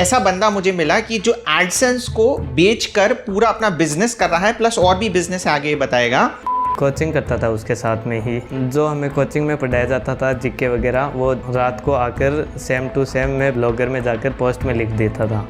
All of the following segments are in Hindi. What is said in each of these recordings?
ऐसा बंदा मुझे मिला कि जो एडसेंस को बेचकर पूरा अपना बिजनेस कर रहा है, प्लस और भी बिजनेस आगे बताएगा। कोचिंग करता था उसके साथ में ही, जो हमें कोचिंग में पढ़ाया जाता था जीके वगैरह, वो रात को आकर सेम टू सेम मैं ब्लॉगर में जाकर पोस्ट में लिख देता था।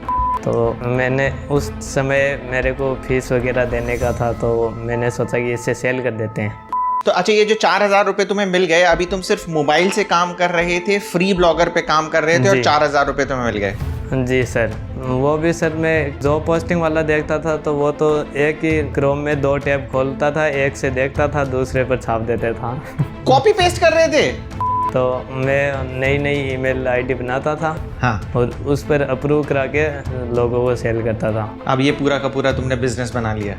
तो मैंने उस समय मेरे को फीस वगैरह देने का था, तो मैंने सोचा कि इससे सेल कर देते हैं। तो अच्छा, ये जो 4,000 रुपये तुम्हें मिल गए, अभी तुम सिर्फ मोबाइल से काम कर रहे थे, फ्री ब्लॉगर पे काम कर रहे थे और 4,000 रुपये तुम्हें मिल गए। जी सर, वो भी सर मैं जो पोस्टिंग वाला देखता था तो वो तो एक ही क्रोम में 2 टैब खोलता था, एक से देखता था, दूसरे पर छाप देता था। कॉपी पेस्ट कर रहे थे? तो मैं नई ईमेल आईडी बनाता था, हाँ, और उस पर अप्रूव करा के लोगों को सेल करता था। अब ये पूरा का पूरा तुमने बिजनेस बना लिया।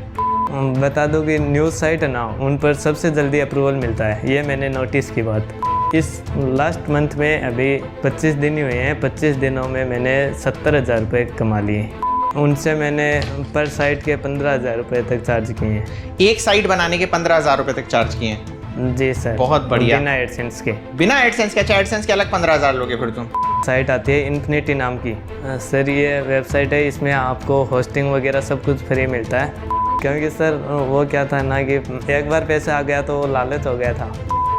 बता दूं कि न्यूज़ साइट है ना, उन पर सबसे जल्दी अप्रूवल मिलता है, ये मैंने नोटिस की बात। इस लास्ट मंथ में अभी 25 दिन ही हुए हैं, 25 दिनों में मैंने 70,000 रुपये कमा लिए। उनसे मैंने पर साइट के 15,000 रुपये तक चार्ज किए हैं। एक साइट बनाने के 15,000 रुपये तक चार्ज किए हैं? जी सर, बहुत बढ़िया। बिना एडसेंस के? बिना एडसेंस के? अच्छा, एडसेंस के अलग 15,000 लोगे फिर तुम? साइट आती है इन्फिनिटी नाम की। सर ये वेबसाइट है, इसमें आपको होस्टिंग वगैरह सब कुछ फ्री मिलता है। क्योंकि सर वो क्या था ना कि एक बार पैसे आ गया तो वो लालच हो गया था।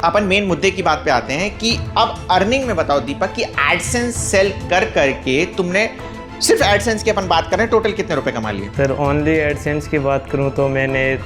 अपन मेन मुद्दे की बात पे आते हैं कि अब अर्निंग में बताओ दीपक कि एडसेंस सेल कर करके तुमने, सिर्फ एडसेंस की अपन बात करें, टोटल कितने रुपए कमा लिए? सर ओनली एडसेंस की बात करूं तो मैंने।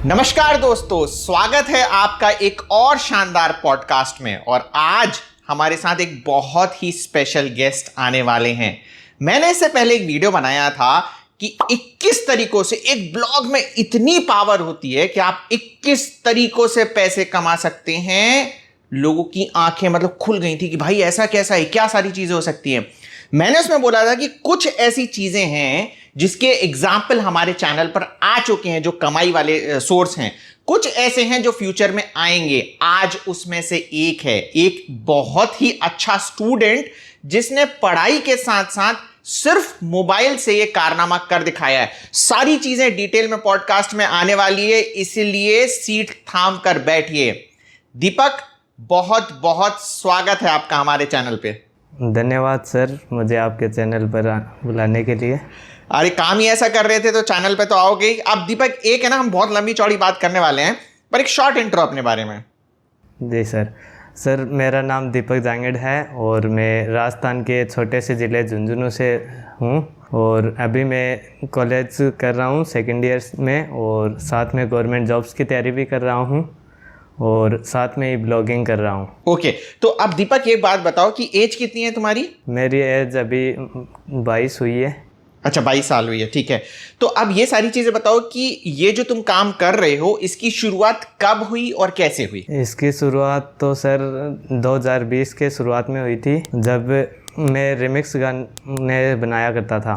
नमस्कार दोस्तों, स्वागत है आपका एक और शानदार पॉडकास्ट में। और आज हमारे साथ एक बहुत ही स्पेशल गेस्ट आने वाले हैं। मैंने इससे पहले एक वीडियो बनाया था कि 21 तरीकों से, एक ब्लॉग में इतनी पावर होती है कि आप 21 तरीकों से पैसे कमा सकते हैं। लोगों की आंखें मतलब खुल गई थी कि भाई ऐसा कैसा है, क्या सारी चीजें हो सकती हैं। मैंने उसमें बोला था कि कुछ ऐसी चीजें हैं जिसके एग्जाम्पल हमारे चैनल पर आ चुके हैं, जो कमाई वाले सोर्स हैं। कुछ ऐसे हैं जो फ्यूचर में आएंगे। आज उसमें से एक है, एक बहुत ही अच्छा स्टूडेंट जिसने पढ़ाई के साथ साथ सिर्फ मोबाइल से ये कारनामा कर दिखाया है। सारी चीजें डिटेल में पॉडकास्ट में आने वाली है, इसलिए सीट थाम कर बैठिए। दीपक, बहुत बहुत स्वागत है आपका हमारे चैनल पे। धन्यवाद सर, मुझे आपके चैनल पर बुलाने के लिए। अरे काम ही ऐसा कर रहे थे तो चैनल पे तो आओगे ही। अब दीपक, एक है ना, हम बहुत लंबी चौड़ी बात करने वाले हैं, पर एक शॉर्ट इंट्रो अपने बारे में। जी सर, मेरा नाम दीपक जांगड़ है और मैं राजस्थान के छोटे से ज़िले झुंझुनू से हूँ। और अभी मैं कॉलेज कर रहा हूँ सेकेंड ईयर में, और साथ में गवर्नमेंट जॉब्स की तैयारी भी कर रहा हूँ, और साथ में ही ब्लॉगिंग कर रहा हूँ। ओके, तो अब दीपक एक बात बताओ कि एज कितनी है तुम्हारी? मेरी एज अभी 22 हुई है। अच्छा, 22 साल हुई है, ठीक है। तो अब ये सारी चीजें बताओ कि ये जो तुम काम कर रहे हो, इसकी शुरुआत कब हुई और कैसे हुई? इसकी शुरुआत तो सर 2020 के शुरुआत में हुई थी, जब मैं रिमिक्स गाने बनाया करता था।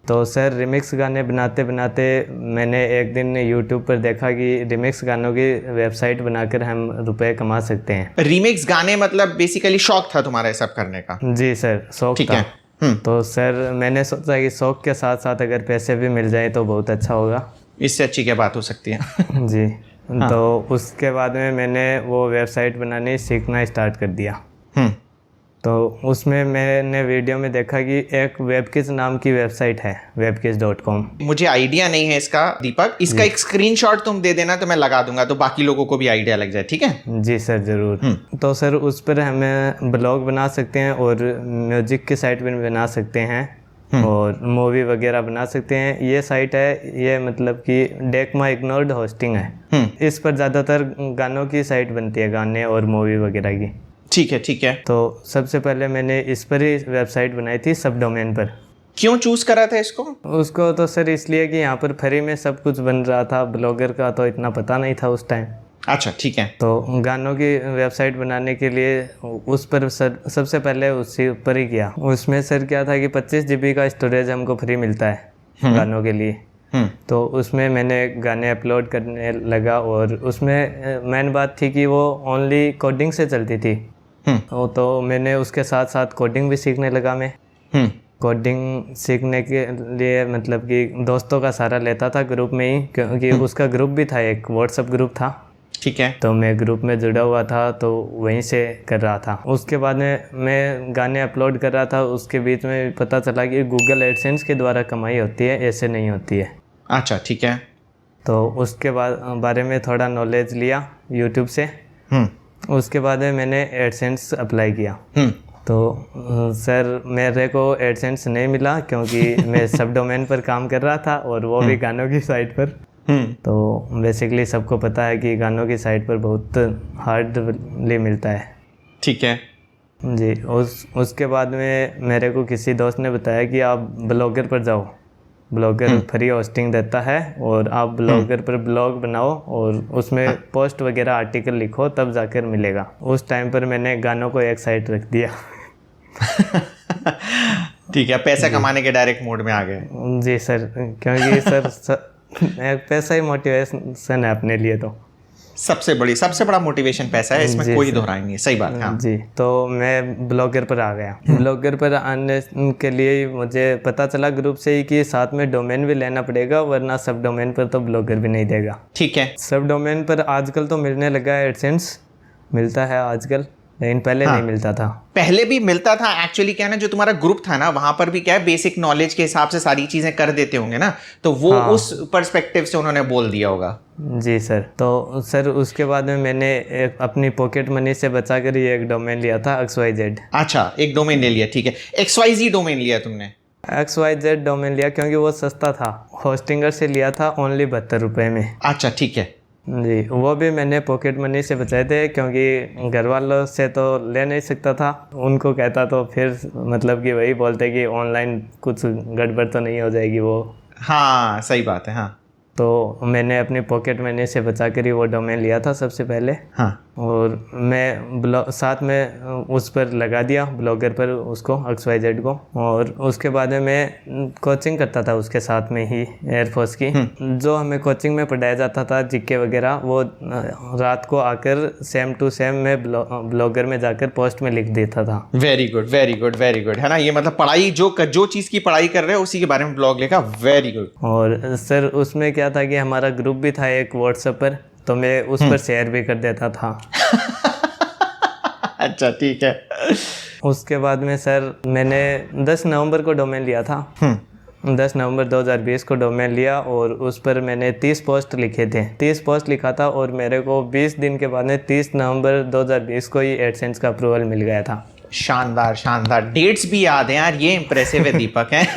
तो सर रिमिक्स गाने बनाते बनाते मैंने एक दिन यूट्यूब पर देखा कि रिमिक्स गानों की वेबसाइट बनाकर हम रुपए कमा सकते हैं। रिमिक्स गाने मतलब बेसिकली शौक था तुम्हारा ये सब करने का? जी सर, शौक ठीक था। है। तो सर मैंने सोचा कि शौक के साथ साथ अगर पैसे भी मिल जाए तो बहुत अच्छा होगा। इससे अच्छी क्या बात हो सकती है? जी। हाँ। तो उसके बाद में मैंने वो वेबसाइट बनानी सीखना स्टार्ट कर दिया। तो उसमें मैंने वीडियो में देखा कि एक वेबकिज नाम की वेबसाइट है, webkiz.com। मुझे आइडिया नहीं है इसका दीपक, इसका एक स्क्रीनशॉट तुम दे देना तो मैं लगा दूंगा, तो बाकी लोगों को भी आइडिया लग जाए। ठीक है? जी सर, ज़रूर। तो सर उस पर हमें ब्लॉग बना सकते हैं और म्यूजिक की साइट भी बना सकते हैं और मूवी वगैरह बना सकते हैं। ये साइट है, ये मतलब कि डेकमा इग्नोर्ड होस्टिंग है। इस पर ज़्यादातर गानों की साइट बनती है, गाने और मूवी वगैरह की। ठीक है, ठीक है। तो सबसे पहले मैंने इस पर ही वेबसाइट बनाई थी, सब डोमेन पर। क्यों चूज करा था इसको? उसको तो सर इसलिए कि यहाँ पर फ्री में सब कुछ बन रहा था, ब्लॉगर का तो इतना पता नहीं था उस टाइम। अच्छा, ठीक है। तो गानों की वेबसाइट बनाने के लिए उस पर सर सबसे पहले उसी ऊपर ही किया। उसमें सर क्या था कि 25 GB का स्टोरेज हमको फ्री मिलता है गानों के लिए। तो उसमें मैंने गाने अपलोड करने लगा, और उसमें मेन बात थी कि वो ओनली कोडिंग से चलती थी। तो मैंने उसके साथ साथ कोडिंग भी सीखने लगा। मैं कोडिंग सीखने के लिए मतलब कि दोस्तों का सहारा लेता था ग्रुप में ही, क्योंकि उसका ग्रुप भी था, एक व्हाट्सएप ग्रुप था। ठीक है। तो मैं ग्रुप में जुड़ा हुआ था तो वहीं से कर रहा था। उसके बाद में मैं गाने अपलोड कर रहा था, उसके बीच में पता चला कि गूगल एडसेंस के द्वारा कमाई होती है, ऐसे नहीं होती है। अच्छा, ठीक है। तो उसके बारे में थोड़ा नॉलेज लिया यूट्यूब से। उसके बाद में मैंने एडसेंस अप्लाई किया। तो सर मेरे को एडसेंस नहीं मिला क्योंकि मैं सब डोमेन पर काम कर रहा था और वो भी गानों की साइट पर। तो बेसिकली सबको पता है कि गानों की साइट पर बहुत हार्डली मिलता है। ठीक है जी। उसके बाद में मेरे को किसी दोस्त ने बताया कि आप ब्लॉगर पर जाओ, ब्लॉगर फ्री होस्टिंग देता है और आप ब्लॉगर पर ब्लॉग बनाओ और उसमें पोस्ट वगैरह आर्टिकल लिखो, तब जाकर मिलेगा। उस टाइम पर मैंने गानों को एक साइड रख दिया। ठीक है, पैसा कमाने के डायरेक्ट मोड में आ गए। जी सर, क्योंकि सर एक पैसा ही मोटिवेशन है अपने लिए। तो सबसे बड़ा मोटिवेशन पैसा है, इसमें कोई दोहराई नहीं है। सही बात है। हाँ। जी। तो मैं ब्लॉगर पर आ गया। ब्लॉगर पर आने के लिए मुझे पता चला ग्रुप से ही कि साथ में डोमेन भी लेना पड़ेगा, वरना सब डोमेन पर तो ब्लॉगर भी नहीं देगा। ठीक है। सब डोमेन पर आजकल तो मिलने लगा है, एडसेंस मिलता है आजकल, लेकिन पहले नहीं मिलता था। पहले भी मिलता था एक्चुअली। क्या है ना, जो तुम्हारा ग्रुप था ना, वहां पर भी क्या है, बेसिक नॉलेज के हिसाब से सारी चीजें कर देते होंगे ना, तो वो उस पर्सपेक्टिव से उन्होंने बोल दिया होगा। जी सर। तो सर उसके बाद में मैंने अपनी पॉकेट मनी से बचाकर ये एक डोमेन लिया था, XYZ। अच्छा, एक डोमेन ले लिया। ठीक है, XYZ डोमेन लिया तुमने। XYZ डोमेन लिया क्योंकि वो सस्ता था। होस्टिंगर से लिया था ओनली 72 रुपये में। अच्छा, ठीक है जी। वो भी मैंने पॉकेट मनी से बचाए थे क्योंकि घर वालों से तो ले नहीं सकता था। उनको कहता तो फिर मतलब कि वही बोलते कि ऑनलाइन कुछ गड़बड़ तो नहीं हो जाएगी वो। हाँ, सही बात है। हाँ। तो मैंने अपनी पॉकेट मनी से बचा कर ही वो डोमेन लिया था सबसे पहले। हाँ। और मैं साथ में उस पर लगा दिया, ब्लॉगर पर उसको, XYZ को। और उसके बाद में मैं कोचिंग करता था उसके साथ में ही, एयरफोर्स की। जो हमें कोचिंग में पढ़ाया जाता था जीके वगैरह, वो रात को आकर सेम टू सेम मैं ब्लॉगर में जाकर पोस्ट में लिख देता था। Very good, very good, very good. है ना, ये मतलब पढ़ाई जो चीज़ की पढ़ाई कर रहे हो उसी के बारे में ब्लॉग लिखा। Very good. और सर उसमें क्या था कि हमारा ग्रुप भी था एक व्हाट्सएप पर, तो मैं उस पर शेयर भी कर देता था। अच्छा, ठीक है। उसके बाद में सर मैंने 10 नवंबर को डोमेन लिया था। 10 नवंबर 2020 को डोमेन लिया और उस पर मैंने 30 पोस्ट लिखे थे। 30 पोस्ट लिखा था और मेरे को 20 दिन के बाद में 30 नवंबर 2020 को ही एडसेंस का अप्रूवल मिल गया था। शानदार, शानदार। डेट्स भी याद हैं यार, ये इंप्रेसिव है दीपक है।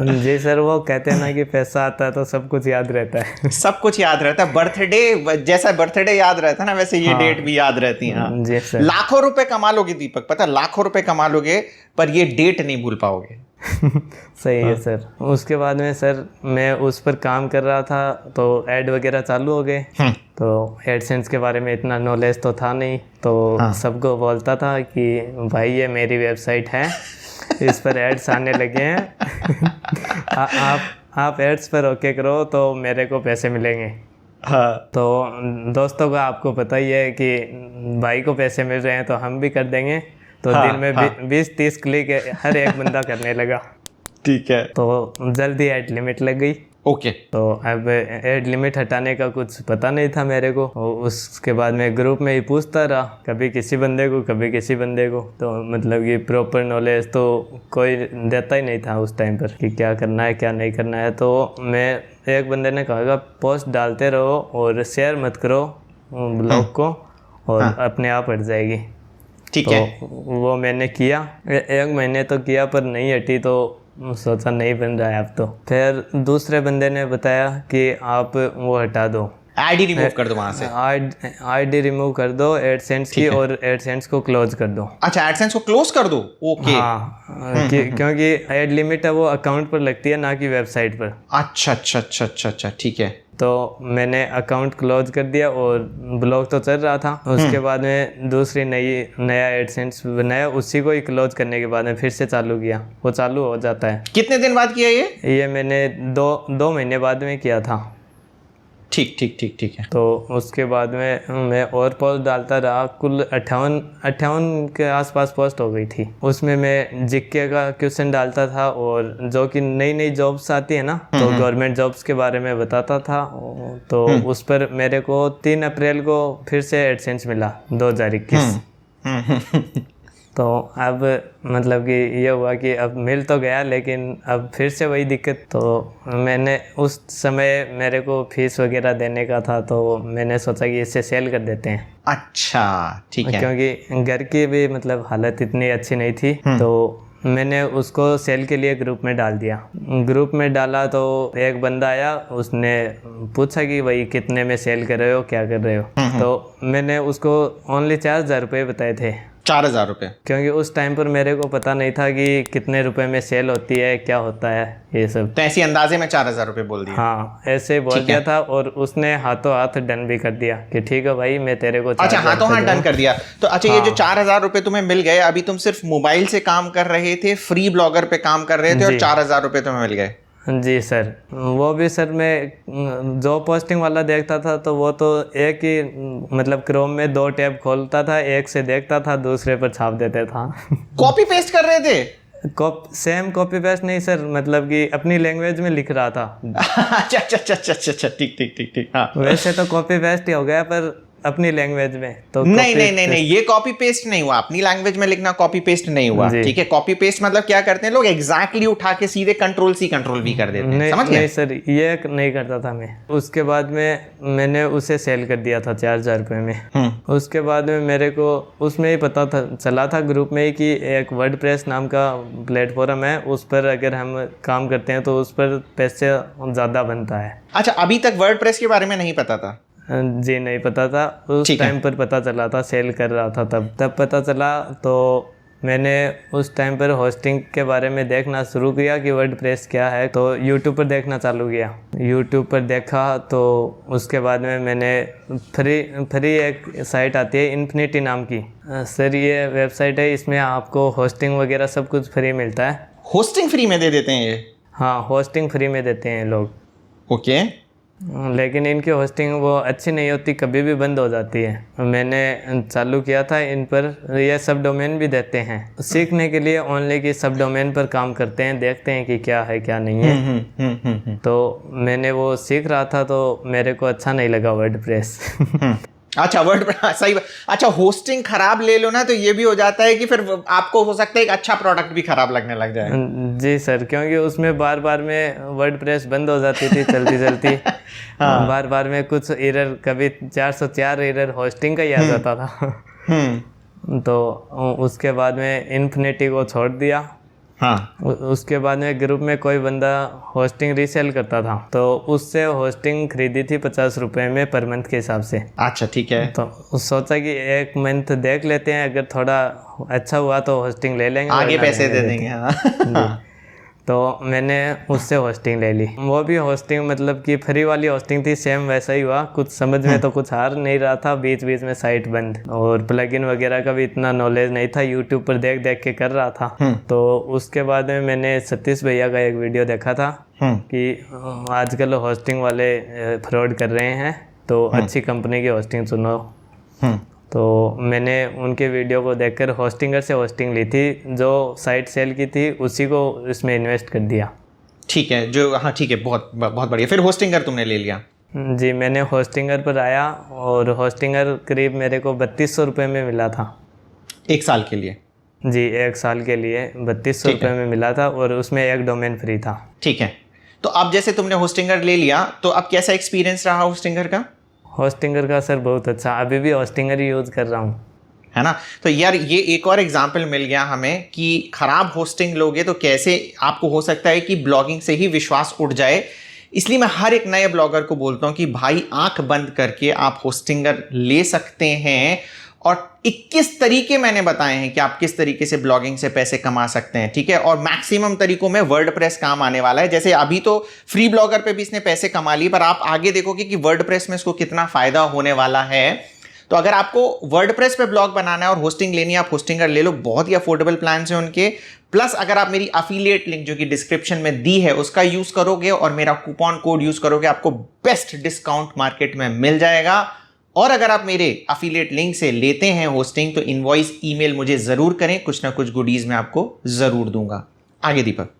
जी सर, वो कहते हैं ना कि पैसा आता है तो सब कुछ याद रहता है। सब कुछ याद रहता है। बर्थडे, जैसा बर्थडे याद रहता है ना, वैसे ये डेट भी याद रहती है। हाँ। जी सर। लाखों रुपए कमा लोगे दीपक, पता, लाखों रुपए कमा लोगे, पर ये डेट नहीं भूल पाओगे। सही है सर। उसके बाद में सर मैं उस पर काम कर रहा था तो ऐड वगैरह चालू हो गए। तो एडसेंस के बारे में इतना नॉलेज तो था नहीं, तो सबको बोलता था कि भाई ये मेरी वेबसाइट है, इस पर एड्स आने लगे हैं। आप एड्स पर ओके करो तो मेरे को पैसे मिलेंगे। हाँ। तो दोस्तों का आपको पता ही है कि भाई को पैसे मिल रहे हैं तो हम भी कर देंगे। तो दिन में 20-30 क्लिक हर एक बंदा करने लगा। ठीक है। तो जल्दी ऐड लिमिट लग गई। ओके। तो अब ऐड लिमिट हटाने का कुछ पता नहीं था मेरे को। उसके बाद मैं ग्रुप में ही पूछता रहा, कभी किसी बंदे को कभी किसी बंदे को। तो मतलब कि प्रॉपर नॉलेज तो कोई देता ही नहीं था उस टाइम पर कि क्या करना है क्या नहीं करना है। तो मैं एक बंदे ने कहा पोस्ट डालते रहो और शेयर मत करो ब्लॉग को और अपने आप हट जाएगी। ठीक तो है। वो मैंने किया, 1 महीने तो किया पर नहीं हटी। तो सोचा नहीं बन रहा है अब तो। फिर दूसरे बंदे ने बताया कि आप वो हटा दो, आईडी रिमूव कर दो वहां से। आईडी रिमूव कर दो एडसेंस की और एडसेंस को क्लोज कर दो। अच्छा, एडसेंस को क्लोज कर दो। ओके। हाँ, क्योंकि ऐड लिमिट है वो अकाउंट पर लगती है, ना कि वेबसाइट पर। अच्छा अच्छा अच्छा अच्छा अच्छा, ठीक है। तो मैंने अकाउंट क्लोज कर दिया और ब्लॉग तो चल रहा था। उसके बाद में दूसरी नया एडसेंस बनाया, उसी को ही क्लोज करने के बाद में फिर से चालू किया। वो चालू हो जाता है। कितने दिन बाद किया ये? मैंने 2 महीने बाद में किया था। ठीक ठीक ठीक ठीक है। तो उसके बाद में मैं और पोस्ट डालता रहा, कुल 58 के आसपास पोस्ट हो गई थी। उसमें मैं जीके का क्वेश्चन डालता था और जो कि नई नई जॉब्स आती है ना, तो गवर्नमेंट जॉब्स के बारे में बताता था। तो उस पर मेरे को 3 अप्रैल को फिर से एडसेंस मिला 2021। तो अब मतलब कि ये हुआ कि अब मिल तो गया, लेकिन अब फिर से वही दिक्कत। तो मैंने उस समय मेरे को फीस वगैरह देने का था, तो मैंने सोचा कि इसे सेल कर देते हैं। अच्छा ठीक है। क्योंकि घर की भी मतलब हालत इतनी अच्छी नहीं थी, तो मैंने उसको सेल के लिए ग्रुप में डाल दिया। ग्रुप में डाला तो एक बंदा आया, उसने पूछा कि भाई कितने में सेल कर रहे हो, क्या कर रहे हो। तो मैंने उसको ओनली 4,000 रुपये बताए थे। 4,000 रुपये? क्योंकि उस टाइम पर मेरे को पता नहीं था कि कितने रुपए में सेल होती है, क्या होता है ये सब। तो ऐसी अंदाजे में 4,000 रुपये बोल दिया? हाँ, ऐसे बोल दिया था। और उसने हाथों हाथ डन भी कर दिया कि ठीक है भाई, मैं तेरे को। अच्छा, हाथों हाथ डन कर दिया। तो अच्छा, ये जो 4,000 रुपये तुम्हें मिल गए, अभी तुम सिर्फ मोबाइल से काम कर रहे थे, फ्री ब्लॉगर पे काम कर रहे थे, और 4,000 रुपये तुम्हें मिल गए? जी सर। वो भी सर मैं जो पोस्टिंग वाला देखता था, तो वो तो एक ही मतलब क्रोम में 2 टैब खोलता था, एक से देखता था, दूसरे पर छाप देता था। कॉपी पेस्ट कर रहे थे? सेम कॉपी पेस्ट नहीं सर, मतलब कि अपनी लैंग्वेज में लिख रहा था। अच्छा अच्छा अच्छा अच्छा अच्छा, ठीक ठीक ठीक ठीक। हाँ, वैसे तो कॉपी पेस्ट ही हो गया, पर अपनी लैंग्वेज में तो नहीं नहीं नहीं नहीं, ये कॉपी पेस्ट नहीं हुआ। अपनी लैंग्वेज में लिखना कॉपी पेस्ट नहीं हुआ, ठीक है। कॉपी पेस्ट मतलब क्या करते हैं लोग, एग्जैक्टली उठा के सीधे कंट्रोल सी कंट्रोल वी कर देते हैं, समझ गए? नहीं सर, ये नहीं करता था मैं। उसके बाद में मैंने उसे सेल कर दिया था 4,000 रुपये में। उसके बाद में मेरे को उसमें ही पता था, चला था ग्रुप में ही कि एक वर्डप्रेस नाम का प्लेटफॉर्म है, उस पर अगर हम काम करते हैं तो उस पर पैसे ज़्यादा बनता है। अच्छा, अभी तक वर्डप्रेस के बारे में नहीं पता था? जी नहीं पता था। उस टाइम पर पता चला था, सेल कर रहा था तब पता चला। तो मैंने उस टाइम पर होस्टिंग के बारे में देखना शुरू किया कि वर्डप्रेस क्या है। तो यूट्यूब पर देखना चालू किया। यूट्यूब पर देखा तो उसके बाद में मैंने फ्री एक साइट आती है इन्फिनिटी नाम की। सर ये वेबसाइट है, इसमें आपको होस्टिंग वगैरह सब कुछ फ्री मिलता है। होस्टिंग फ्री में दे देते हैं ये? हाँ, होस्टिंग फ्री में देते हैं लोग। ओके। लेकिन इनकी होस्टिंग वो अच्छी नहीं होती, कभी भी बंद हो जाती है। मैंने चालू किया था इन पर, ये सब डोमेन भी देते हैं सीखने के लिए, ओनली कि सब डोमेन पर काम करते हैं, देखते हैं कि क्या है क्या नहीं है। तो मैंने वो सीख रहा था, तो मेरे को अच्छा नहीं लगा वर्डप्रेस। अच्छा, सही। अच्छा, होस्टिंग खराब ले लो ना, तो ये भी हो जाता है कि फिर आपको हो सकता है एक अच्छा प्रोडक्ट भी खराब लगने लग जाए। जी सर, क्योंकि उसमें बार बार में वर्डप्रेस बंद हो जाती थी चलती चलती। हाँ। बार बार में कुछ एरर, कभी 404 एरर होस्टिंग का ही आ जाता था। तो उसके बाद में इन्फिनिटी को छोड़ दिया। हाँ। उसके बाद में ग्रुप में कोई बंदा होस्टिंग रीसेल करता था, तो उससे होस्टिंग खरीदी थी 50 रुपये में पर मंथ के हिसाब से। अच्छा, ठीक है। तो सोचा कि एक मंथ देख लेते हैं, अगर थोड़ा अच्छा हुआ तो होस्टिंग ले लेंगे, आगे पैसे दे देंगे। हाँ। तो मैंने उससे होस्टिंग ले ली। वो भी होस्टिंग मतलब कि फ्री वाली होस्टिंग थी, सेम वैसा ही हुआ। कुछ समझ में तो कुछ आ नहीं रहा था, बीच बीच में साइट बंद, और प्लगइन वगैरह का भी इतना नॉलेज नहीं था, यूट्यूब पर देख देख के कर रहा था। तो उसके बाद में मैंने सतीश भैया का एक वीडियो देखा था कि आजकल होस्टिंग वाले फ्रॉड कर रहे हैं, तो अच्छी कंपनी की होस्टिंग चुनो। तो मैंने उनके वीडियो को देखकर होस्टिंगर से होस्टिंग ली थी, जो साइट सेल की थी उसी को इसमें इन्वेस्ट कर दिया। ठीक है, जो हाँ ठीक है, बहुत बहुत बढ़िया। फिर होस्टिंगर तुमने ले लिया? जी, मैंने होस्टिंगर पर आया, और होस्टिंगर करीब मेरे को 3200 रुपये में मिला था। 1 साल के लिए? जी, 1 साल के लिए 3200 रुपये में मिला था, और उसमें एक डोमेन फ्री था। ठीक है। तो अब जैसे तुमने होस्टिंगर ले लिया, तो अब कैसा एक्सपीरियंस रहा होस्टिंगर का? होस्टिंगर का सर बहुत अच्छा, अभी भी होस्टिंगर ही यूज़ कर रहा हूँ, है ना। तो यार ये एक और एग्जाम्पल मिल गया हमें कि खराब होस्टिंग लोगे तो कैसे आपको हो सकता है कि ब्लॉगिंग से ही विश्वास उठ जाए। इसलिए मैं हर एक नए ब्लॉगर को बोलता हूं कि भाई आंख बंद करके आप होस्टिंगर ले सकते हैं, और 21 तरीके मैंने बताए हैं कि आप किस तरीके से ब्लॉगिंग से पैसे कमा सकते हैं, ठीक है। और मैक्सिमम तरीकों में वर्डप्रेस काम आने वाला है। जैसे अभी तो फ्री ब्लॉगर पे भी इसने पैसे कमा लिए, पर आप आगे देखोगे कि वर्डप्रेस में इसको कितना फायदा होने वाला है। तो अगर आपको वर्डप्रेस पे ब्लॉग बनाना है और होस्टिंग लेनी है, आप होस्टिंगर ले लो, बहुत ही अफोर्डेबल प्लान है उनके। प्लस अगर आप मेरी अफिलिएट लिंक जो कि डिस्क्रिप्शन में दी है उसका यूज करोगे और मेरा कूपन कोड यूज करोगे, आपको बेस्ट डिस्काउंट मार्केट में मिल जाएगा। और अगर आप मेरे अफिलिएट लिंक से लेते हैं होस्टिंग, तो इनवॉइस ईमेल मुझे जरूर करें, कुछ ना कुछ गुडीज मैं आपको जरूर दूंगा। आगे दीपक।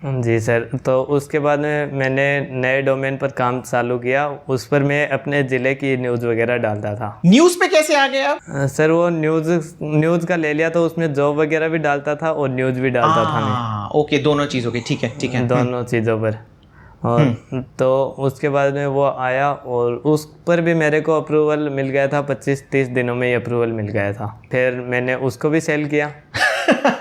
जी सर, तो उसके बाद में मैंने नए डोमेन पर काम चालू किया। उस पर मैं अपने ज़िले की न्यूज़ वगैरह डालता था। न्यूज़ पे कैसे आ गए आप? सर वो न्यूज़ का ले लिया, तो उसमें जॉब वगैरह भी डालता था और न्यूज़ भी डालता था मैं। ओके, दोनों चीज़ों की, ठीक है ठीक है। दोनों चीज़ों पर। और तो उसके बाद में वो आया और उस पर भी मेरे को अप्रूवल मिल गया था, 25-30 दिनों में ही अप्रूवल मिल गया था। फिर मैंने उसको भी सेल किया।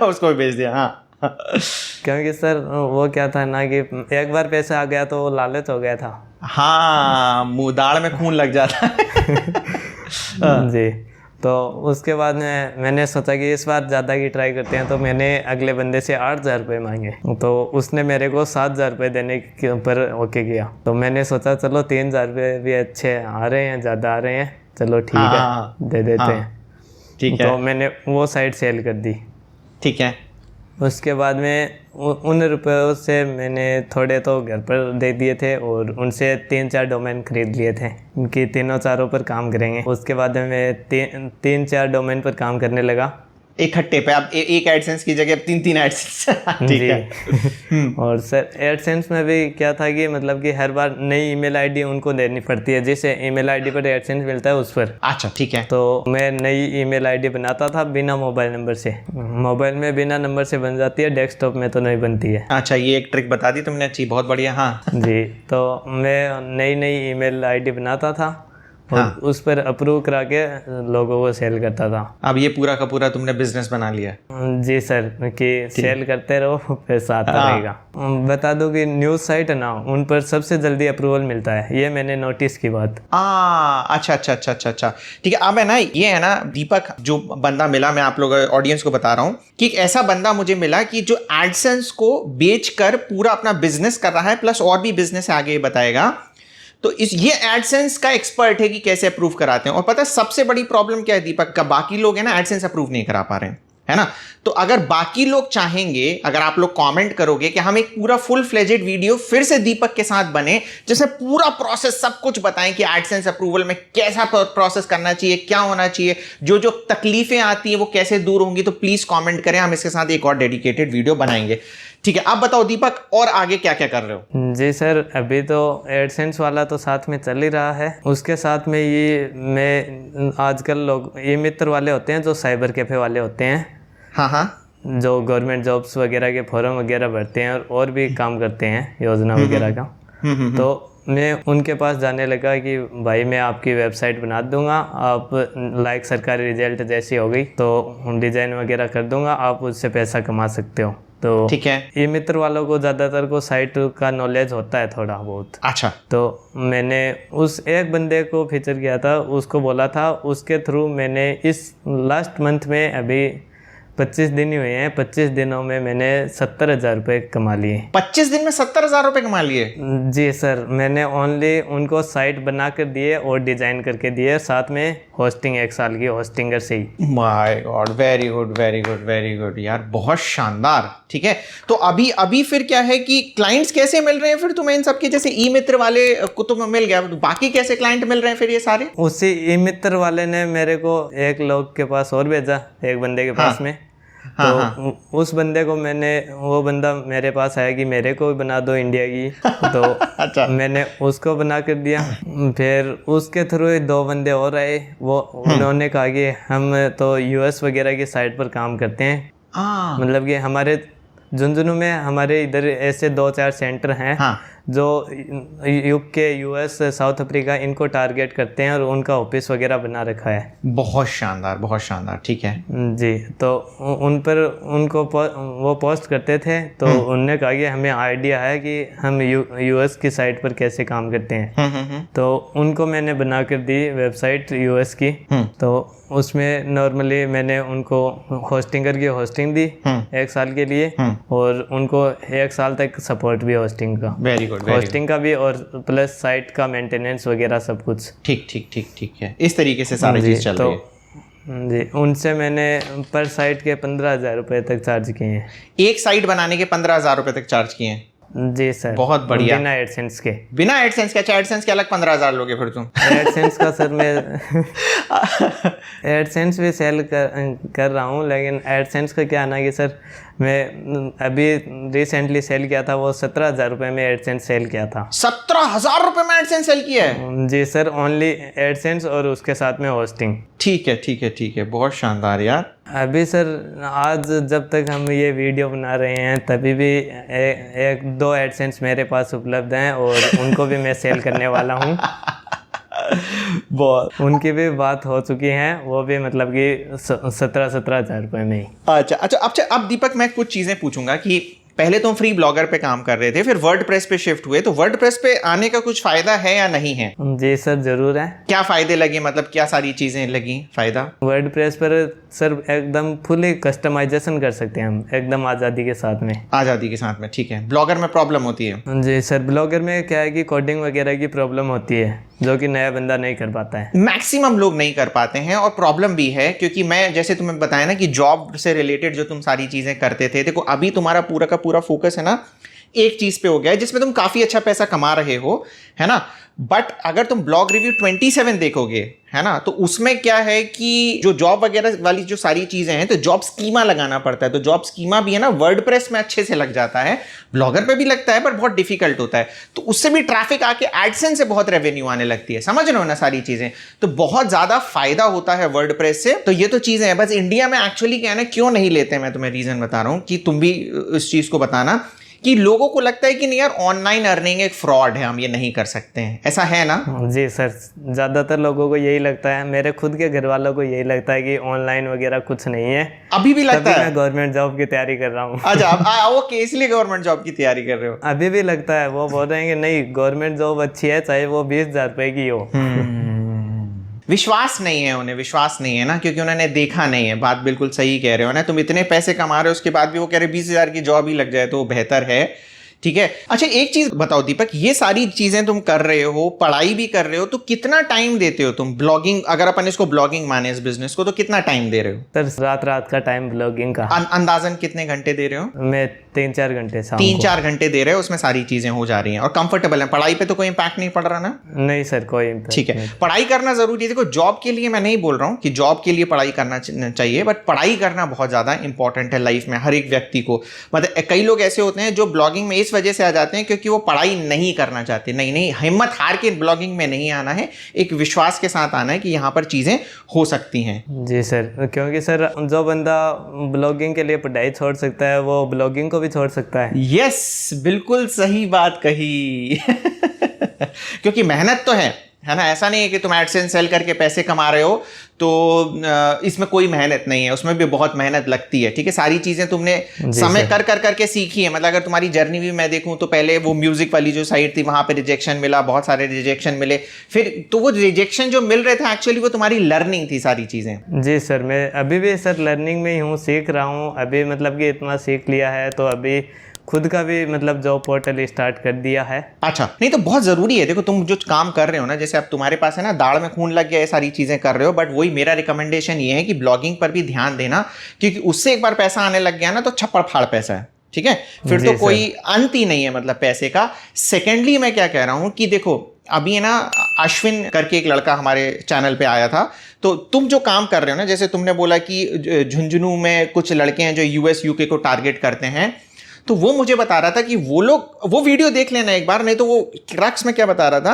उसको भी भेज दिया, हाँ। क्योंकि सर वो क्या था ना कि एक बार पैसा आ गया तो वो लालच हो गया था। हाँ, मुंह दाढ़ में खून लग जाता है। जी, तो उसके बाद में मैंने सोचा कि इस बार ज़्यादा की ट्राई करते हैं, तो मैंने अगले बंदे से 8,000 रुपये मांगे, तो उसने मेरे को 7,000 रुपये देने के ऊपर ओके किया। तो मैंने सोचा चलो 3,000 रुपये भी अच्छे आ रहे हैं, ज़्यादा आ रहे हैं, चलो ठीक है दे देते हैं। ठीक है, तो मैंने वो साइट सेल कर दी। ठीक है। उसके बाद में उन रुपयों से मैंने थोड़े तो घर पर दे दिए थे और उनसे 3-4 डोमेन खरीद लिए थे कि तीनों चारों पर काम करेंगे। उसके बाद में मैं 3-4 डोमेन पर काम करने लगा। इकट्ठे पे आप एक एडसेंस की जगह 3-3 एडसेंस। ठीक है। और सर एडसेंस में भी क्या था कि मतलब कि हर बार नई ईमेल आईडी उनको देनी पड़ती है, जिसे ईमेल आईडी पर एडसेंस मिलता है उस पर। अच्छा, ठीक है। तो मैं नई ईमेल आईडी बनाता था बिना मोबाइल नंबर से। मोबाइल में बिना नंबर से बन जाती है, डेस्कटॉप में तो नहीं बनती है। अच्छा, ये एक ट्रिक बता दी तुमने, अच्छी, बहुत बढ़िया। हाँ जी, तो मैं नई ईमेल आईडी बनाता था और हाँ। उस पर अप्रूव करा के लोगों को सेल करता था। अब ये पूरा का पूरा तुमने बिजनेस बना लिया? जी सर, कि सेल करते रहो, पैसा आता रहेगा। बता दूं कि न्यूज़ साइट है ना, उन पर सबसे जल्दी अप्रूवल मिलता है, ये मैंने नोटिस की बात। अच्छा अच्छा अच्छा अच्छा अच्छा, ठीक है। अब है ना, ये है ना दीपक, जो बंदा मिला, मैं आप लोग ऑडियंस को बता रहा हूँ कि एक ऐसा बंदा मुझे मिला कि जो एडसेंस को बेचकर पूरा अपना बिजनेस कर रहा है, प्लस और भी बिजनेस आगे बताएगा। तो ये एडसेंस का एक्सपर्ट है कि कैसे अप्रूव कराते हैं। और पता है सबसे बड़ी प्रॉब्लम क्या है दीपक का, बाकी लोग है ना एडसेंस अप्रूव नहीं करा पा रहे हैं, है ना। तो अगर बाकी लोग चाहेंगे, अगर आप लोग कमेंट करोगे कि हम एक पूरा फुल फ्लेजेड वीडियो फिर से दीपक के साथ बने, जिसमें पूरा प्रोसेस सब कुछ बताएं कि एडसेंस अप्रूवल में कैसा प्रोसेस करना चाहिए, क्या होना चाहिए, जो जो तकलीफें आती हैं वो कैसे दूर होंगी, तो प्लीज कमेंट करें, हम इसके साथ एक और डेडिकेटेड वीडियो बनाएंगे। ठीक है, आप बताओ दीपक, और आगे क्या क्या कर रहे हो? जी सर, अभी तो एडसेंस वाला तो साथ में चल ही रहा है। उसके साथ में ये मैं आजकल लोग ये मित्र वाले होते हैं जो साइबर कैफे वाले होते हैं, हाँ हाँ, जो गवर्नमेंट जॉब्स वगैरह के फॉर्म वगैरह भरते हैं और भी काम करते हैं योजना वगैरह का। तो मैं उनके पास जाने लगा कि भाई मैं आपकी वेबसाइट बना दूंगा, आप लाइक सरकारी रिजल्ट जैसी हो गई तो डिज़ाइन वगैरह कर दूंगा, आप उससे पैसा कमा सकते हो। तो ठीक है। ये मित्र वालों को ज़्यादातर को साइट का नॉलेज होता है थोड़ा बहुत। अच्छा, तो मैंने उस एक बंदे को फीचर किया था, उसको बोला था, उसके थ्रू मैंने इस लास्ट मंथ में अभी 25 दिन ही हुए हैं, 25 दिनों में मैंने 70,000 रुपये कमा लिए। 25 दिन में 70,000 रुपये कमा लिए? जी सर, मैंने ओनली उनको साइट बना कर दिए और डिज़ाइन करके दिए, साथ में होस्टिंग 1 साल की होस्टिंगर से ही। My god, very good very good very good यार, बहुत शानदार। ठीक है, तो अभी फिर क्या है कि क्लाइंट्स कैसे मिल रहे हैं फिर तुम्हें इन सबके? जैसे ई मित्र वाले को तो मिल गया, बाकी कैसे क्लाइंट मिल रहे हैं फिर ये सारे? उसी ई मित्र वाले ने मेरे को एक लोग के पास और भेजा, एक बंदे के पास में। तो उस बंदे को वो बंदा मेरे पास आया कि मेरे को भी बना दो इंडिया की। तो अच्छा, मैंने उसको बना कर दिया। फिर उसके थ्रू 2 बंदे और आए, वो उन्होंने कहा कि हम तो यूएस वगैरह की साइट पर काम करते हैं। मतलब कि हमारे झुंझुनू में हमारे इधर ऐसे 2-4 सेंटर हैं जो यूके, यूएस, साउथ अफ्रीका इनको टारगेट करते हैं और उनका ऑफिस वगैरह बना रखा है। बहुत शानदार, बहुत शानदार। ठीक है जी, तो उन पर उनको वो पोस्ट करते थे, तो उनने कहा कि हमें आइडिया है कि हम यूएस की साइट पर कैसे काम करते हैं। तो उनको मैंने बना कर दी वेबसाइट यूएस की। तो उसमें नॉर्मली मैंने उनको होस्टिंगर की होस्टिंग दी 1 साल के लिए, और उनको 1 साल तक सपोर्ट भी होस्टिंग का। Very good. होस्टिंग का भी और प्लस साइट का मेंटेनेंस वगैरह सब कुछ। ठीक है, इस तरीके से सारी चीज़ चल रही है जी। उनसे मैंने पर साइट के 15,000 रुपये तक चार्ज किए हैं। एक साइट बनाने के 15,000 रुपये तक चार्ज किए हैं? जी सर, बहुत बढ़िया। बिना एडसेंस के? बिना एडसेंस के? अच्छा, एडसेंस के अलग 15,000 लोगे फिर तुम? एडसेंस का सर मैं एडसेंस भी सेल कर रहा हूँ, लेकिन एडसेंस का क्या ना कि सर मैं अभी रिसेंटली सेल किया था, वो 17,000 रुपये में एडसेंस सेल किया था। 17,000 रुपये में एडसेंस सेल किया है? जी सर, ओनली एडसेंस और उसके साथ में होस्टिंग। ठीक है, बहुत शानदार यार। अभी सर आज जब तक हम ये वीडियो बना रहे हैं तभी भी एक दो एडसेंस मेरे पास उपलब्ध हैं और उनको भी मैं सेल करने वाला हूँ। बहुत, उनकी भी बात हो चुकी है, वो भी मतलब कि 17,000 रुपये में ही। अच्छा, अब दीपक मैं कुछ चीज़ें पूछूंगा कि पहले तुम फ्री ब्लॉगर पे काम कर रहे थे, फिर वर्डप्रेस पे शिफ्ट हुए, तो वर्डप्रेस पे आने का कुछ फायदा है या नहीं है? जी सर, जरूर है। क्या फायदे लगे, मतलब क्या सारी चीजें लगी फायदा? वर्डप्रेस पर सर एकदम फुली कस्टमाइजेशन कर सकते हैं हम, एकदम आज़ादी के साथ में। ठीक है। ब्लॉगर में प्रॉब्लम होती है? जी सर, ब्लॉगर में क्या है कि कोडिंग वगैरह की प्रॉब्लम होती है, जो कि नया बंदा नहीं कर पाता है। मैक्सिमम लोग नहीं कर पाते हैं, और प्रॉब्लम भी है क्योंकि मैं जैसे तुम्हें बताया ना कि जॉब से रिलेटेड जो तुम सारी चीजें करते थे, देखो अभी तुम्हारा पूरा का पूरा फोकस है ना एक चीज पे हो गया है जिसमें तुम काफी अच्छा पैसा कमा रहे हो, है ना। बट अगर तुम ब्लॉग रिव्यू 27 देखोगे, है ना, तो उसमें क्या है कि जो जॉब वगैरह वाली जो सारी चीजें हैं, तो जॉब स्कीमा लगाना पड़ता है, तो जॉब स्कीमा भी है ना वर्डप्रेस में अच्छे से लग जाता है, ब्लॉगर पे भी लगता है पर बहुत डिफिकल्ट होता है, तो उससे भी ट्रैफिक आके एडसेंस से बहुत रेवेन्यू आने लगती है, समझ रहे हो ना सारी चीजें। तो बहुत ज्यादा फायदा होता है वर्डप्रेस से। तो ये तो चीजें हैं, बस इंडिया में एक्चुअली क्या है ना, क्यों नहीं लेते, मैं तुम्हें रीजन बता रहा हूं कि तुम भी इस चीज को बताना कि लोगों को लगता है कि नहीं यार ऑनलाइन अर्निंग एक फ्रॉड है, हम ये नहीं कर सकते हैं, ऐसा है ना? जी सर, ज़्यादातर लोगों को यही लगता है, मेरे खुद के घर वालों को यही लगता है कि ऑनलाइन वगैरह कुछ नहीं है। अभी भी लगता है? मैं गवर्नमेंट जॉब की तैयारी कर रहा हूँ। अच्छा, ओके, इसलिए गवर्नमेंट जॉब की तैयारी कर रहे हो? अभी भी लगता है, वो बोल रहे हैं कि नहीं गवर्नमेंट जॉब अच्छी है, चाहे वो 20,000 रुपये की हो। विश्वास नहीं है उन्हें, विश्वास नहीं है ना, क्योंकि उन्होंने देखा नहीं है। बात बिल्कुल सही कह रहे हो ना, तुम इतने पैसे कमा रहे हो उसके बाद भी वो कह रहे 20,000 की जॉब ही लग जाए तो बेहतर है। ठीक है। अच्छा, एक चीज बताओ दीपक, ये सारी चीजें तुम कर रहे हो, पढ़ाई भी कर रहे हो, तो कितना टाइम देते हो तुम ब्लॉगिंग, अगर अपन इसको ब्लॉगिंग माने इस बिजनेस को, तो कितना टाइम दे रहे हो? सर रात का टाइम ब्लॉगिंग का। अंदाजन कितने घंटे दे रहे हो? मैं 3-4 घंटे। 3-4 घंटे दे रहे हो, उसमें सारी चीजें हो जा रही हैं और कंफर्टेबल है। पढ़ाई पे तो कोई इंपैक्ट नहीं पड़ रहा ना? नहीं सर, कोई इम्पैक्ट। ठीक है, पढ़ाई करना जरूरी है। देखो जॉब के लिए मैं नहीं बोल रहा हूँ कि जॉब के लिए पढ़ाई करना चाहिए, बट पढ़ाई करना बहुत ज्यादा इंपॉर्टेंट है लाइफ में हर एक व्यक्ति को। मतलब कई लोग ऐसे होते हैं जो ब्लॉगिंग में इस वजह से आ जाते हैं क्योंकि वो पढ़ाई नहीं करना चाहते। नहीं, हिम्मत हार के ब्लॉगिंग में नहीं आना है, एक विश्वास के साथ आना है कि यहाँ पर चीजें हो सकती हैं। जी सर, क्योंकि सर जो बंदा ब्लॉगिंग के लिए पढ़ाई छोड़ सकता है वो ब्लॉगिंग को भी छोड़ सकता है। यस, बिल्कुल सही बात कही। क्योंकि मेहनत तो है ना, ऐसा नहीं है कि तुम एडसेंस सेल करके पैसे कमा रहे हो तो इसमें कोई मेहनत नहीं है, उसमें भी बहुत मेहनत लगती है। ठीक है, सारी चीजें तुमने समय कर करके सीखी है। मतलब अगर तुम्हारी जर्नी भी मैं देखूं तो पहले वो म्यूजिक वाली जो साइट थी वहां पे रिजेक्शन मिला, बहुत सारे रिजेक्शन मिले, फिर तो वो रिजेक्शन जो मिल रहे थे एक्चुअली वो तुम्हारी लर्निंग थी सारी चीजें। जी सर, मैं अभी भी सर लर्निंग में ही हूँ, सीख रहा हूँ अभी, मतलब कि इतना सीख लिया है तो अभी खुद का भी मतलब जॉब पोर्टल स्टार्ट कर दिया है। अच्छा, नहीं तो बहुत जरूरी है। देखो तुम जो काम कर रहे हो ना, जैसे अब तुम्हारे पास है ना दाढ़ में खून लग गया, ये सारी चीजें कर रहे हो, बट वही मेरा रिकमेंडेशन ये है कि ब्लॉगिंग पर भी ध्यान देना, क्योंकि उससे एक बार पैसा आने लग गया ना तो छप्पड़ फाड़ पैसा है। ठीक है, फिर तो कोई अंत ही नहीं है मतलब पैसे का। सेकेंडली मैं क्या कह रहा हूं कि देखो अभी है ना अश्विन करके एक लड़का हमारे चैनल पे आया था, तो तुम जो काम कर रहे हो ना, जैसे तुमने बोला कि झुंझुनू में कुछ लड़के हैं जो US UK को टारगेट करते हैं, तो वो मुझे बता रहा था कि वो लोग, वो वीडियो देख लेना एक बार, नहीं तो वो क्रक्स में क्या बता रहा था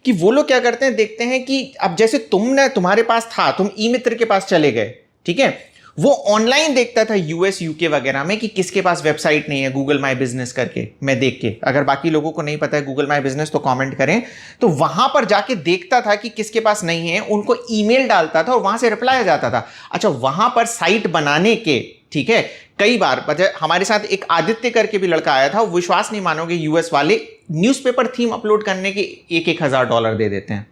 कि वो लोग क्या करते हैं, देखते हैं कि अब जैसे तुम्हारे पास था, तुम ई मित्र के पास चले गए, ठीक है, वो ऑनलाइन देखता था US UK वगैरह में कि किसके पास वेबसाइट नहीं है, गूगल माई बिजनेस करके मैं देख के, अगर बाकी लोगों को नहीं पता है गूगल माई बिजनेस तो कमेंट करें, तो वहां पर जाके देखता था कि किसके पास नहीं है, उनको ईमेल डालता था और वहां से रिप्लाई आ जाता था। अच्छा, वहां पर साइट बनाने के, ठीक है, कई बार हमारे साथ एक आदित्य करके भी लड़का आया था, वो विश्वास नहीं मानोगे US वाले न्यूज़पेपर थीम अपलोड करने के $1,000 दे देते हैं।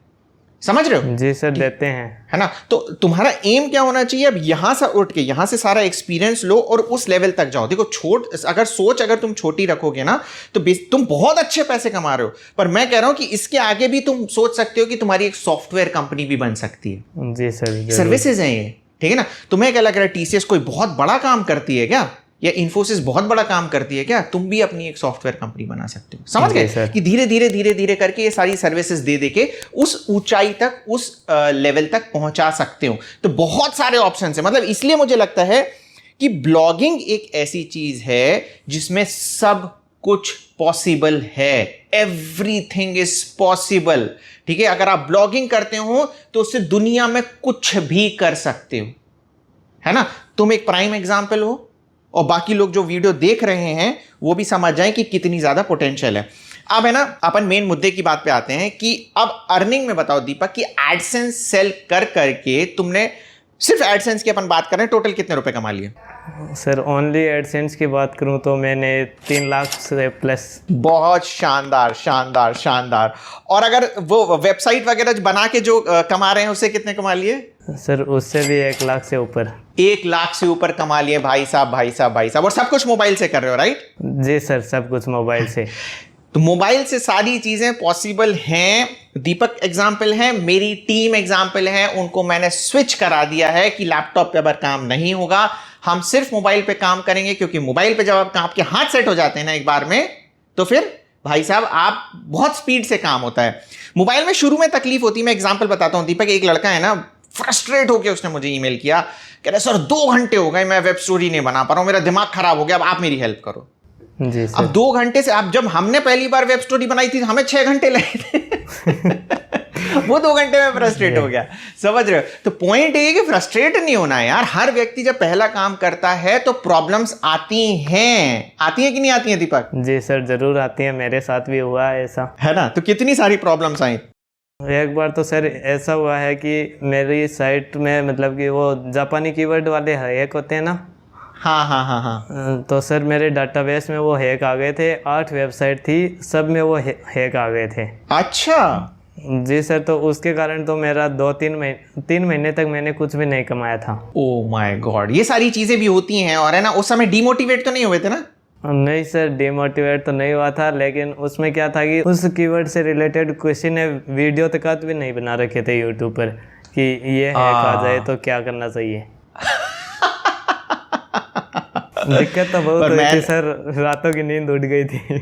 समझ रहे हो? जी सर, देते हैं। है ना? तो तुम्हारा एम क्या होना चाहिए, अब यहां से उठ के यहां से सारा एक्सपीरियंस लो और उस लेवल तक जाओ। देखो अगर तुम छोटी रखोगे ना तो तुम बहुत अच्छे पैसे कमा रहे हो, पर मैं कह रहा हूं कि इसके आगे भी तुम सोच सकते हो कि तुम्हारी एक सॉफ्टवेयर कंपनी भी बन सकती है। जी सर, सर्विसेज हैं ये, ठीक है ना? तुम्हें क्या लग रहा है टीसीएस कोई बहुत बड़ा काम करती है क्या, या इन्फोसिस बहुत बड़ा काम करती है क्या? तुम भी अपनी एक सॉफ्टवेयर कंपनी बना सकते हो। समझ गए कि धीरे धीरे करके ये सारी सर्विसेज दे के उस ऊंचाई तक, उस लेवल तक पहुंचा सकते हो। तो बहुत सारे ऑप्शन है, मतलब इसलिए मुझे लगता है कि ब्लॉगिंग एक ऐसी चीज है जिसमें सब कुछ पॉसिबल है। एवरीथिंग इज पॉसिबल, ठीक है? अगर आप ब्लॉगिंग करते हो तो उससे दुनिया में कुछ भी कर सकते हो, है ना? तुम एक प्राइम एग्जाम्पल हो, और बाकी लोग जो वीडियो देख रहे हैं वो भी समझ जाएं कि कितनी ज्यादा पोटेंशियल है। अब है ना, अपन मेन मुद्दे की बात पे आते हैं कि अब अर्निंग में बताओ दीपक कि एडसेंस सेल कर करके तुमने, सिर्फ एडसेंस की अपन बात करें, टोटल कितने रुपए कमा लिए? सर ओनली एडसेंस की बात करूं तो मैंने 3 लाख से प्लस। बहुत शानदार शानदार शानदार। और अगर वो वेबसाइट वगैरह बना के जो कमा रहे हैं उससे कितने कमा लिए? सर उससे भी 1 लाख से ऊपर। 1 लाख से ऊपर कमा लिए भाई साहब, भाई साहब, भाई साहब। और सब कुछ मोबाइल से कर रहे हो, राइट? जी सर, सब कुछ मोबाइल से। तो मोबाइल से सारी चीजें पॉसिबल हैं। दीपक एग्जाम्पल है, मेरी टीम एग्जाम्पल है, उनको मैंने स्विच करा दिया है कि लैपटॉप पे अब काम नहीं होगा, हम सिर्फ मोबाइल पे काम करेंगे। क्योंकि मोबाइल पे जब आपके हाथ सेट हो जाते हैं ना एक बार में, तो फिर भाई साहब आप बहुत स्पीड से काम होता है। मोबाइल में शुरू में तकलीफ होती है, मैं एग्जाम्पल बताता हूं दीपक। एक लड़का है ना, फ्रस्ट्रेट होकर उसने मुझे ईमेल किया, कह रहे सर 2 घंटे हो गए मैं वेब स्टोरी नहीं बना पा रहा हूं, मेरा दिमाग खराब हो गया, अब आप मेरी हेल्प करो। जी सर। अब 2 घंटे से, अब जब हमने पहली बार वेब स्टोरी बनाई थी हमें 6 घंटे लगे थे वो 2 घंटे में फ्रस्ट्रेट हो गया। समझ रहे हो? तो पॉइंट ये है कि फ्रस्ट्रेट नहीं होना है यार। हर व्यक्ति जब पहला काम करता है तो प्रॉब्लम्स आती हैं कि नहीं आती हैं दीपक? जी सर, जरूर आती हैं, मेरे साथ भी हुआ है ऐसा, है ना? तो कितनी सारी प्रॉब्लम्स आई? एक बार तो सर ऐसा हुआ है कि मेरी साइट में, मतलब कि वो जापानी कीवर्ड वाले हैक होते हैं ना। हाँ। तो सर मेरे डाटाबेस में वो हैक आ गए थे। 8 वेबसाइट थी, सब में वो हैक आ गए थे। अच्छा। जी सर, तो उसके कारण तो मेरा 3 महीने तक मैंने कुछ भी नहीं कमाया था। ओह माय गॉड, ये सारी चीजें भी होती हैं। और है ना, उस समय डिमोटिवेट तो नहीं हुए थे ना? नहीं सर, डिमोटिवेट तो नहीं हुआ था, लेकिन उसमें क्या था कि उस कीवर्ड से रिलेटेड किसी ने वीडियो तक भी नहीं बना रखे थे यूट्यूब पर कि ये हैक आ जाए तो क्या करना चाहिए। दिक्कत तो बहुत हुई थी सर, रातों की नींद उड़ गई थी।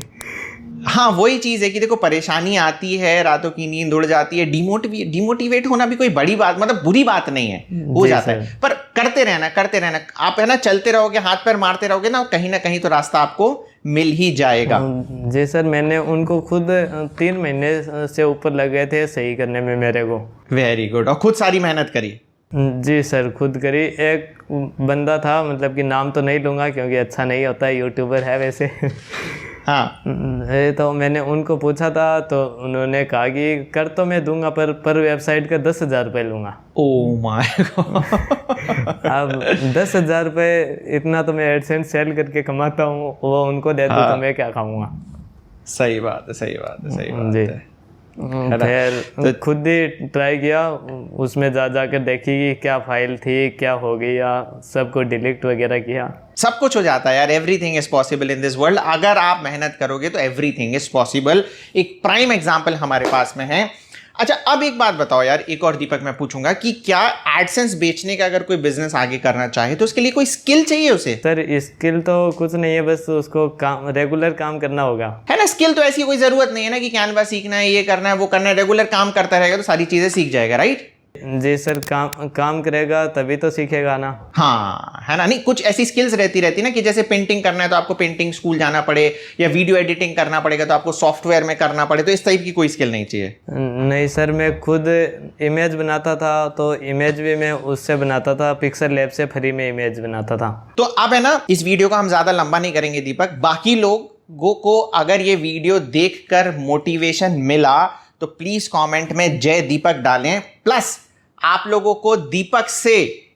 हाँ, वही चीज है कि देखो, परेशानी आती है, रातों की नींद उड़ जाती है। डिमोटिवेट होना भी कोई बड़ी बात, मतलब बुरी बात नहीं है, हो जाता है, पर करते रहना। आप है ना, चलते रहोगे, हाथ पैर मारते रहोगे ना कहीं तो रास्ता आपको मिल ही जाएगा। जी सर, मैंने उनको खुद 3 महीने से ऊपर लग गए थे सही करने में मेरे को। Very good. और खुद सारी मेहनत करी? जी सर, खुद करी। एक बंदा था, मतलब कि नाम तो नहीं लूँगा क्योंकि अच्छा नहीं होता है, यूट्यूबर है वैसे। हाँ। तो मैंने उनको पूछा था तो उन्होंने कहा कि कर तो मैं दूंगा पर वेबसाइट का 10,000 रुपये लूँगा। Oh my God. अब 10,000 रुपये इतना तो मैं एडसेंस सेल करके कमाता हूँ, वो उनको दे दूँ तो मैं क्या खाऊंगा? सही बात है। जी। फिर खुद ही ट्राई किया, उसमें जाकर देखी कि क्या फाइल थी, क्या हो गया, सबको डिलीट वगैरह किया। सब कुछ हो जाता है यार। Everything is possible in this world. अगर आप मेहनत करोगे तो एवरीथिंग इज पॉसिबल। एक प्राइम एग्जांपल हमारे पास में है। अच्छा, अब एक बात बताओ यार, एक और दीपक मैं पूछूंगा कि क्या एडसेंस बेचने का अगर कोई बिजनेस आगे करना चाहे तो उसके लिए कोई स्किल चाहिए उसे? सर स्किल तो कुछ नहीं है, बस उसको रेगुलर काम करना होगा, है ना? स्किल तो ऐसी कोई जरूरत नहीं है ना कि कैनवा सीखना है, ये करना है, वो करना है। रेगुलर काम करता रहेगा तो सारी चीजें सीख जाएगा, राइट? जी सर, काम करेगा तभी तो सीखेगा ना। हाँ, है ना? नहीं, कुछ ऐसी स्किल्स रहती ना कि जैसे पेंटिंग करना है तो आपको पेंटिंग स्कूल जाना पड़े, या वीडियो एडिटिंग करना पड़ेगा तो आपको सॉफ्टवेयर में करना पड़े, तो इस टाइप की कोई स्किल नहीं चाहिए। नहीं सर, मैं खुद इमेज बनाता था, तो इमेज भी मैं उससे बनाता था, पिक्सल लैब से फ्री में इमेज बनाता था। तो अब है ना, इस वीडियो को हम ज्यादा लंबा नहीं करेंगे दीपक। बाकी लोगों को अगर ये वीडियो देखकर मोटिवेशन मिला तो प्लीज कमेंट में जय दीपक डालें। प्लस आप लोगों को दीपक से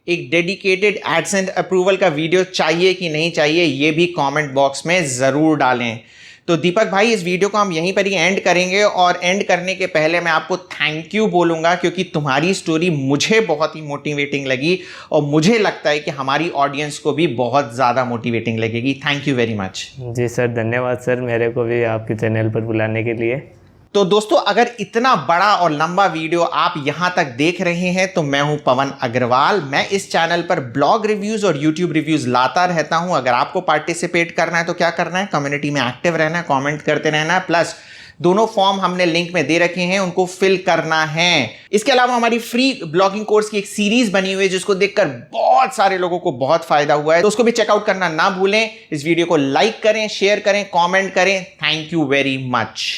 एक डेडिकेटेड एडसेंस अप्रूवल का वीडियो चाहिए कि नहीं चाहिए, ये भी कमेंट बॉक्स में जरूर डालें। तो दीपक भाई, इस वीडियो को हम यहीं पर ही एंड करेंगे, और एंड करने के पहले मैं आपको थैंक यू बोलूंगा, क्योंकि तुम्हारी स्टोरी मुझे बहुत ही मोटिवेटिंग लगी और मुझे लगता है कि हमारी ऑडियंस को भी बहुत ज़्यादा मोटिवेटिंग लगेगी। Thank you very much. जी सर, धन्यवाद सर, मेरे को भी आपके चैनल पर बुलाने के लिए। तो दोस्तों, अगर इतना बड़ा और लंबा वीडियो आप यहां तक देख रहे हैं तो मैं हूं पवन अग्रवाल। मैं इस चैनल पर ब्लॉग रिव्यूज और यूट्यूब रिव्यूज लाता रहता हूं। अगर आपको पार्टिसिपेट करना है तो क्या करना है, कम्युनिटी में एक्टिव रहना है, कमेंट करते रहना है, प्लस दोनों फॉर्म हमने लिंक में दे रखे हैं, उनको फिल करना है। इसके अलावा हमारी फ्री ब्लॉगिंग कोर्स की एक सीरीज बनी हुई है जिसको देखकर बहुत सारे लोगों को बहुत फायदा हुआ है, तो उसको भी चेकआउट करना ना भूलें। इस वीडियो को लाइक करें, शेयर करें, कमेंट करें। Thank you very much.